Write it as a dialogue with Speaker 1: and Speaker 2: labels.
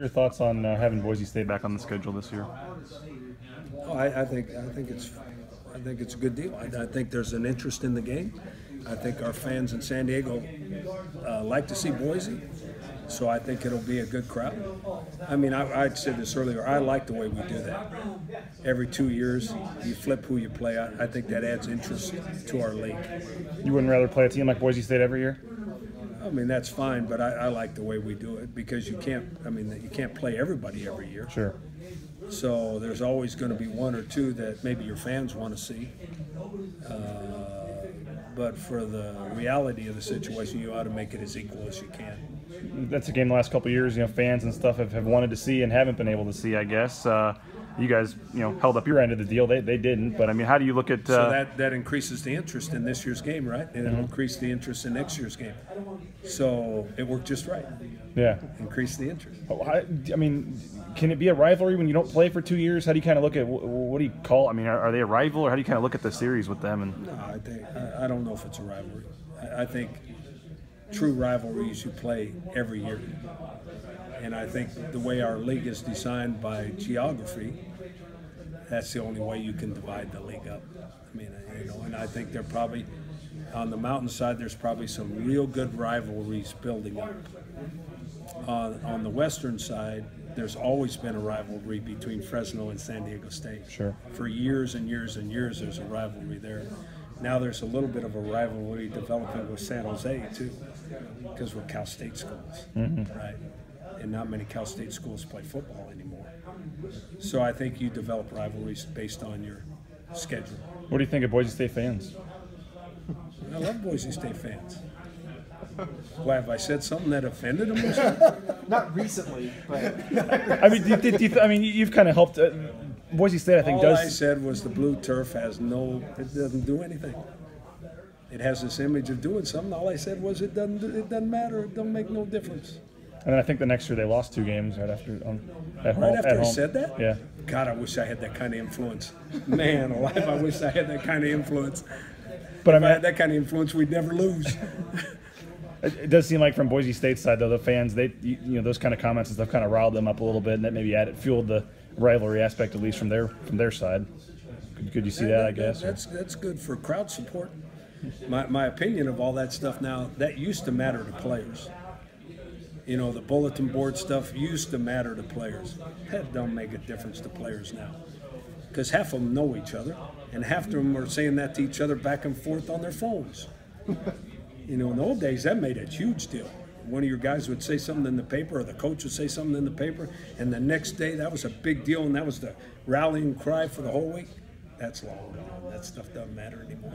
Speaker 1: Your thoughts on having Boise State back on the schedule this year?
Speaker 2: Oh, I think it's a good deal. I think there's an interest in the game. I think our fans in San Diego like to see Boise, so I think it'll be a good crowd. I mean, I'd said this earlier. I like the way we do that. Every 2 years, you flip who you play. I think that adds interest to our league.
Speaker 1: You wouldn't rather play a team like Boise State every year?
Speaker 2: I mean, that's fine, but I like the way we do it because you can't play everybody every year.
Speaker 1: Sure.
Speaker 2: So there's always going to be one or two that maybe your fans want to see. But for the reality of the situation, you ought to make it as equal as you can.
Speaker 1: That's a game the last couple of years, fans and stuff have wanted to see and haven't been able to see, I guess. You guys, held up your end of the deal. They didn't. But, I mean, how do you look at
Speaker 2: So that increases the interest in this year's game, right? And it'll increase the interest in next year's game. So it worked just right.
Speaker 1: Yeah.
Speaker 2: Increase the interest.
Speaker 1: I mean, can it be a rivalry when you don't play for 2 years? How do you kind of look at what do you call? I mean, are they a rival, or how do you kind of look at the series with them?
Speaker 2: No, I don't know if it's a rivalry. I think true rivalries you play every year. And I think the way our league is designed by geography, that's the only way you can divide the league up. I mean, and I think they're probably on the mountainside. There's probably some real good rivalries building up. On the western side, there's always been a rivalry between Fresno and San Diego State.
Speaker 1: Sure.
Speaker 2: For years and years and years, there's a rivalry there. Now there's a little bit of a rivalry developing with San Jose too, because we're Cal State schools, right? And not many Cal State schools play football anymore. So I think you develop rivalries based on your schedule.
Speaker 1: What do you think of Boise State fans?
Speaker 2: I love Boise State fans. Why, have I said something that offended them or something?
Speaker 3: Not recently, but
Speaker 1: I mean, you've kind of helped. Boise State, I think,
Speaker 2: All
Speaker 1: does.
Speaker 2: I said was the blue turf it doesn't do anything. It has this image of doing something. All I said was it doesn't matter. It don't make no difference.
Speaker 1: And then I think the next year they lost 2 games right after at home.
Speaker 2: Right after I said that?
Speaker 1: Yeah.
Speaker 2: God, I wish I had that kind of influence. Man alive, I wish I had that kind of influence.
Speaker 1: But
Speaker 2: If I had that kind of influence, we'd never lose.
Speaker 1: It does seem like from Boise State's side, though, the fans, those kind of comments and stuff kind of riled them up a little bit, and that maybe fueled the rivalry aspect, at least from their side. Could you see that? I guess
Speaker 2: that's good for crowd support. My opinion of all that stuff now, that used to matter to players. The bulletin board stuff used to matter to players. That don't make a difference to players now, because half of them know each other, and half of them are saying that to each other back and forth on their phones. In the old days, that made a huge deal. One of your guys would say something in the paper, or the coach would say something in the paper, and the next day that was a big deal, and that was the rallying cry for the whole week. That's long gone. That stuff doesn't matter anymore.